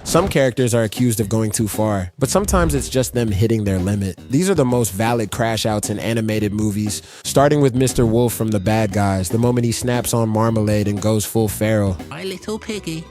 Some characters are accused of going too far, but sometimes it's just them hitting their limit. These are the most valid crash outs in animated movies, starting with Mr. Wolf from The Bad Guys, the moment he snaps on Marmalade and goes full feral. My little piggy.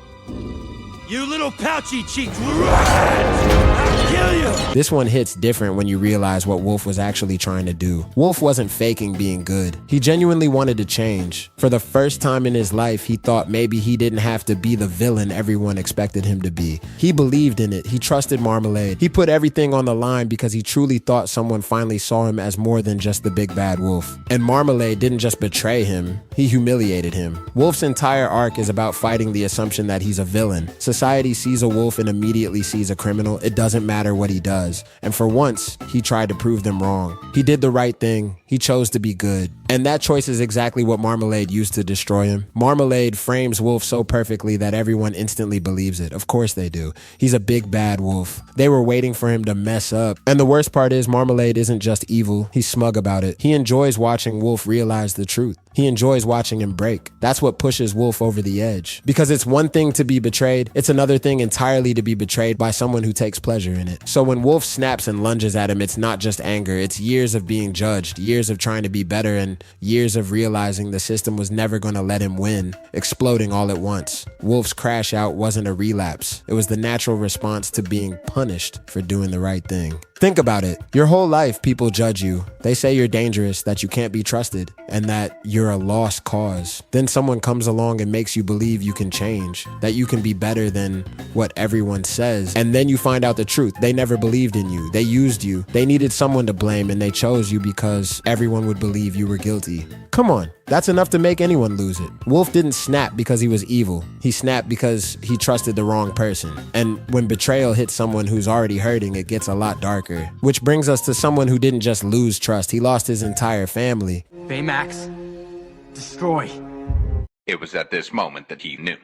You little pouchy cheeks I'll kill you! This one hits different when you realize what Wolf was actually trying to do. Wolf wasn't faking being good. He genuinely wanted to change. For the first time in his life, he thought maybe he didn't have to be the villain everyone expected him to be. He believed in it. He trusted Marmalade. He put everything on the line because he truly thought someone finally saw him as more than just the big bad wolf. And Marmalade didn't just betray him, he humiliated him. Wolf's entire arc is about fighting the assumption that he's a villain. Society sees a wolf and immediately sees a criminal. It doesn't matter what he does. And for once, he tried to prove them wrong. He did the right thing. He chose to be good. And that choice is exactly what Marmalade used to destroy him. Marmalade frames Wolf so perfectly that everyone instantly believes it. Of course they do. He's a big bad wolf. They were waiting for him to mess up. And the worst part is Marmalade isn't just evil. He's smug about it. He enjoys watching Wolf realize the truth. He enjoys watching him break. That's what pushes Wolf over the edge. Because it's one thing to be betrayed, it's another thing entirely to be betrayed by someone who takes pleasure in it. So when Wolf snaps and lunges at him, it's not just anger, it's years of being judged, years of trying to be better, and years of realizing the system was never gonna let him win, exploding all at once. Wolf's crash out wasn't a relapse. It was the natural response to being punished for doing the right thing. Think about it. Your whole life, people judge you. They say you're dangerous, that you can't be trusted, and that you're a lost cause. Then someone comes along and makes you believe you can change, that you can be better than what everyone says. And then you find out the truth. They never believed in you. They used you. They needed someone to blame, and they chose you because everyone would believe you were guilty. Come on. That's enough to make anyone lose it. Wolf didn't snap because he was evil. He snapped because he trusted the wrong person. And when betrayal hits someone who's already hurting, it gets a lot darker. Which brings us to someone who didn't just lose trust, he lost his entire family. Baymax, destroy. It was at this moment that he knew.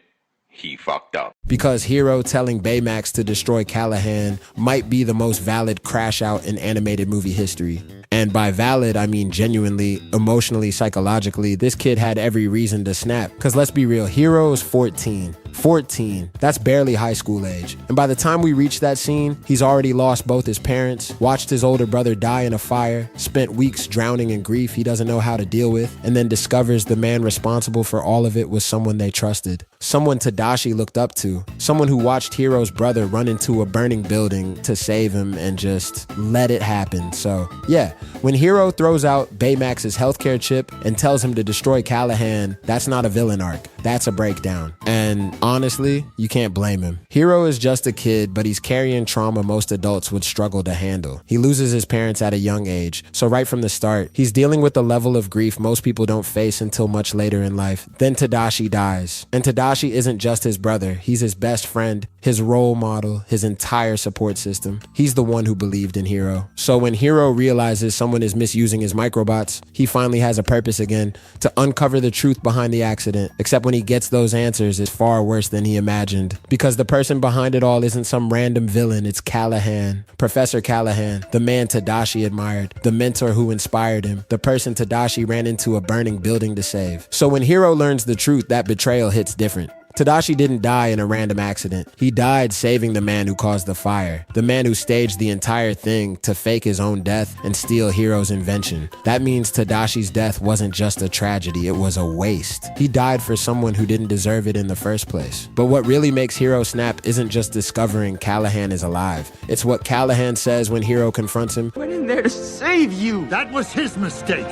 He fucked up. Because Hero telling Baymax to destroy Callahan might be the most valid crash out in animated movie history. And by valid, I mean genuinely, emotionally, psychologically, this kid had every reason to snap. Because let's be real, Hero's 14. 14, that's barely high school age. And by the time we reach that scene, he's already lost both his parents, watched his older brother die in a fire, spent weeks drowning in grief he doesn't know how to deal with, and then discovers the man responsible for all of it was someone they trusted. Someone Tadashi looked up to. Someone who watched Hero's brother run into a burning building to save him and just let it happen. So yeah, when Hero throws out Baymax's healthcare chip and tells him to destroy Callahan, that's not a villain arc. That's a breakdown. And honestly, you can't blame him. Hero is just a kid, but he's carrying trauma most adults would struggle to handle. He loses his parents at a young age, so right from the start, he's dealing with a level of grief most people don't face until much later in life. Then Tadashi dies. And Tadashi isn't just his brother, he's his best friend, his role model, his entire support system. He's the one who believed in Hero. So when Hero realizes someone is misusing his microbots, he finally has a purpose again, to uncover the truth behind the accident. Except when he gets those answers, it's far worse than he imagined. Because the person behind it all isn't some random villain, it's Callahan. Professor Callahan, the man Tadashi admired, the mentor who inspired him, the person Tadashi ran into a burning building to save. So when Hero learns the truth, that betrayal hits different. Tadashi didn't die in a random accident. He died saving the man who caused the fire, the man who staged the entire thing to fake his own death and steal Hero's invention. That means Tadashi's death wasn't just a tragedy, it was a waste. He died for someone who didn't deserve it in the first place. But what really makes Hero snap isn't just discovering Callahan is alive. It's what Callahan says when Hero confronts him. Went in there to save you. That was his mistake.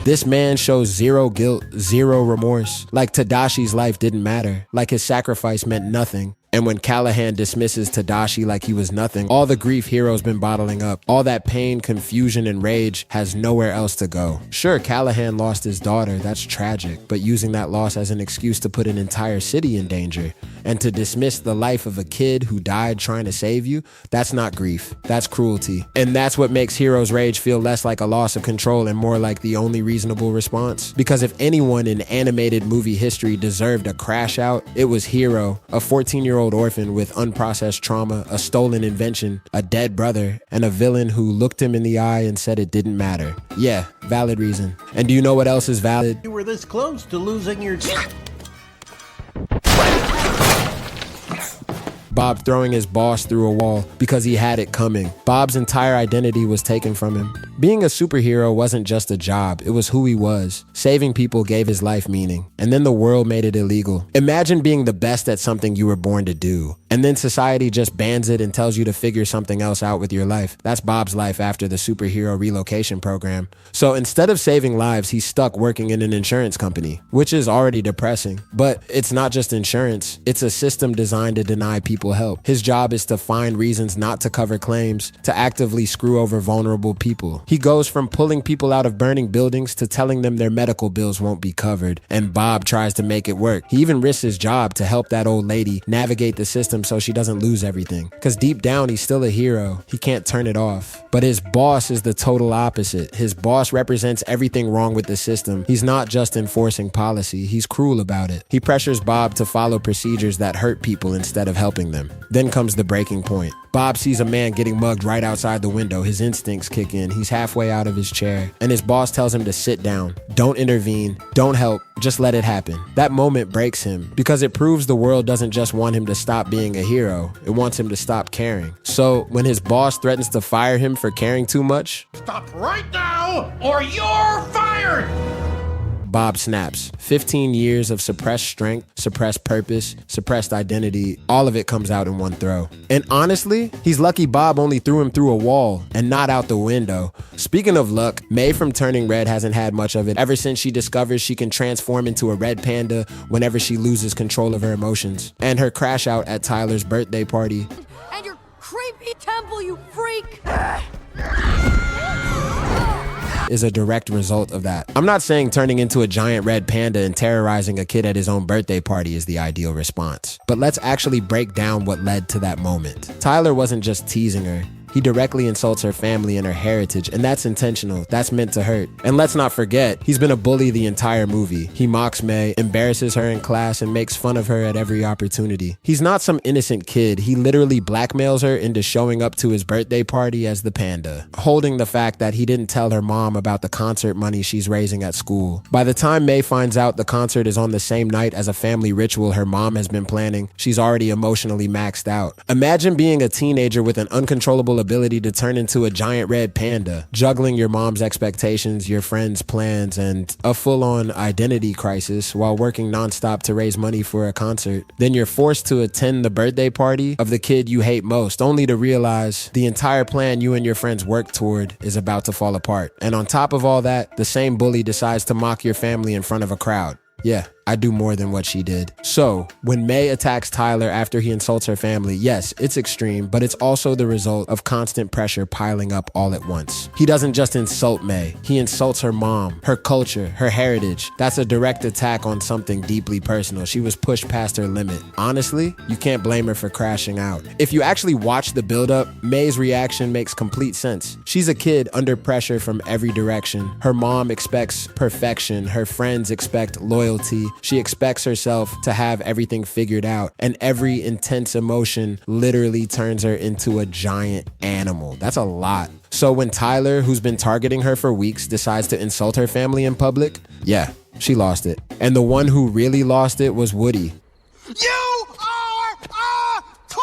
This man shows zero guilt, zero remorse, like Tadashi's life didn't matter, like his sacrifice meant nothing. And when Callahan dismisses Tadashi like he was nothing, all the grief Hero's been bottling up, all that pain, confusion, and rage has nowhere else to go. Sure, Callahan lost his daughter, that's tragic, but using that loss as an excuse to put an entire city in danger, and to dismiss the life of a kid who died trying to save you, that's not grief, that's cruelty. And that's what makes Hero's rage feel less like a loss of control and more like the only reasonable response. Because if anyone in animated movie history deserved a crash out, it was Hero, a 14-year-old orphan with unprocessed trauma, a stolen invention, a dead brother, and a villain who looked him in the eye and said it didn't matter. Yeah, valid reason. And do you know what else is valid? You were this close to losing your... Bob throwing his boss through a wall because he had it coming. Bob's entire identity was taken from him. Being a superhero wasn't just a job, it was who he was. Saving people gave his life meaning, and then the world made it illegal. Imagine being the best at something you were born to do, and then society just bans it and tells you to figure something else out with your life. That's Bob's life after the superhero relocation program. So instead of saving lives, he's stuck working in an insurance company, which is already depressing. But it's not just insurance, it's a system designed to deny people help. His job is to find reasons not to cover claims, to actively screw over vulnerable people. He goes from pulling people out of burning buildings to telling them their medical bills won't be covered, and Bob tries to make it work. He even risks his job to help that old lady navigate the system so she doesn't lose everything. Because deep down, he's still a hero. He can't turn it off. But his boss is the total opposite. His boss represents everything wrong with the system. He's not just enforcing policy, he's cruel about it. He pressures Bob to follow procedures that hurt people instead of helping them. Then comes the breaking point. Bob sees a man getting mugged right outside the window. His instincts kick in. He's halfway out of his chair, and his boss tells him to sit down. Don't intervene. Don't help. Just let it happen. That moment breaks him because it proves the world doesn't just want him to stop being a hero. It wants him to stop caring. So when his boss threatens to fire him for caring too much, Stop right now, or you're fired! Bob snaps. 15 years of suppressed strength, suppressed purpose, suppressed identity, all of it comes out in one throw. And honestly, he's lucky Bob only threw him through a wall and not out the window. Speaking of luck, May from Turning Red hasn't had much of it ever since she discovers she can transform into a red panda whenever she loses control of her emotions. And her crash out at Tyler's birthday party. And your creepy temple, you freak! Is a direct result of that. I'm not saying turning into a giant red panda and terrorizing a kid at his own birthday party is the ideal response, but let's actually break down what led to that moment. Tyler wasn't just teasing her. He directly insults her family and her heritage, and that's intentional. That's meant to hurt. And let's not forget, he's been a bully the entire movie. He mocks May, embarrasses her in class, and makes fun of her at every opportunity. He's not some innocent kid. He literally blackmails her into showing up to his birthday party as the panda, holding the fact that he didn't tell her mom about the concert money she's raising at school. By the time May finds out the concert is on the same night as a family ritual her mom has been planning, she's already emotionally maxed out. Imagine being a teenager with an uncontrollable ability to turn into a giant red panda, juggling your mom's expectations, your friends' plans, and a full-on identity crisis while working nonstop to raise money for a concert. Then you're forced to attend the birthday party of the kid you hate most, only to realize the entire plan you and your friends worked toward is about to fall apart. And on top of all that, the same bully decides to mock your family in front of a crowd. Yeah, I do more than what she did. So, when May attacks Tyler after he insults her family, yes, it's extreme, but it's also the result of constant pressure piling up all at once. He doesn't just insult May, he insults her mom, her culture, her heritage. That's a direct attack on something deeply personal. She was pushed past her limit. Honestly, you can't blame her for crashing out. If you actually watch the buildup, May's reaction makes complete sense. She's a kid under pressure from every direction. Her mom expects perfection, her friends expect loyalty. She expects herself to have everything figured out, and every intense emotion literally turns her into a giant animal. That's a lot. So when Tyler, who's been targeting her for weeks, decides to insult her family in public, yeah, she lost it. And the one who really lost it was Woody. You are a toy!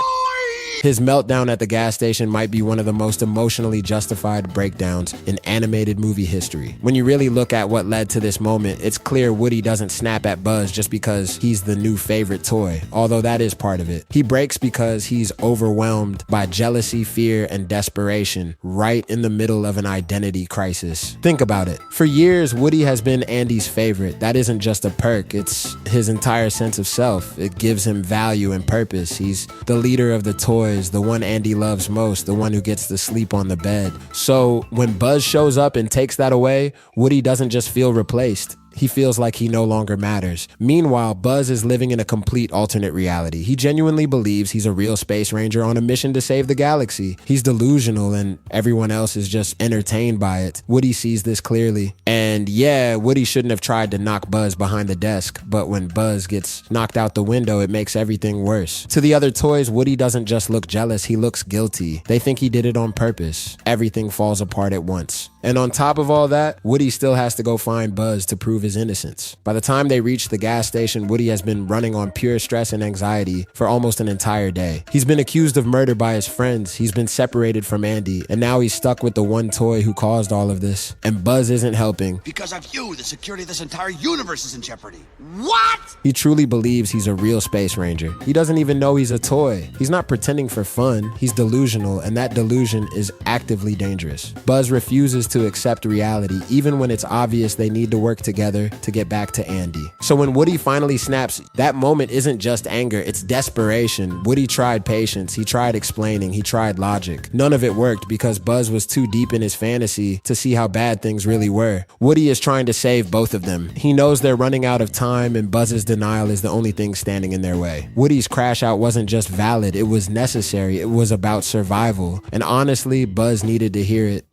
His meltdown at the gas station might be one of the most emotionally justified breakdowns in animated movie history. When you really look at what led to this moment, it's clear Woody doesn't snap at Buzz just because he's the new favorite toy, although that is part of it. He breaks because he's overwhelmed by jealousy, fear, and desperation right in the middle of an identity crisis. Think about it. For years, Woody has been Andy's favorite. That isn't just a perk, it's his entire sense of self. It gives him value and purpose. He's the leader of the toys, the one Andy loves most, the one who gets to sleep on the bed. So when Buzz shows up and takes that away, Woody doesn't just feel replaced. He feels like he no longer matters. Meanwhile, Buzz is living in a complete alternate reality. He genuinely believes he's a real space ranger on a mission to save the galaxy. He's delusional and everyone else is just entertained by it. Woody sees this clearly. And yeah, Woody shouldn't have tried to knock Buzz behind the desk, but when Buzz gets knocked out the window, it makes everything worse. To the other toys, Woody doesn't just look jealous, he looks guilty. They think he did it on purpose. Everything falls apart at once. And on top of all that, Woody still has to go find Buzz to prove his his innocence. By the time they reach the gas station, Woody has been running on pure stress and anxiety for almost an entire day. He's been accused of murder by his friends, he's been separated from Andy, and now he's stuck with the one toy who caused all of this. And Buzz isn't helping. Because of you, the security of this entire universe is in jeopardy. What? He truly believes he's a real space ranger. He doesn't even know he's a toy. He's not pretending for fun, he's delusional, and that delusion is actively dangerous. Buzz refuses to accept reality, even when it's obvious they need to work together to get back to Andy. So when Woody finally snaps, that moment isn't just anger, it's desperation. Woody tried patience, he tried explaining, he tried logic. None of it worked because Buzz was too deep in his fantasy to see how bad things really were. Woody is trying to save both of them. He knows they're running out of time, and Buzz's denial is the only thing standing in their way. Woody's crash out wasn't just valid, it was necessary. It was about survival. And honestly, Buzz needed to hear it.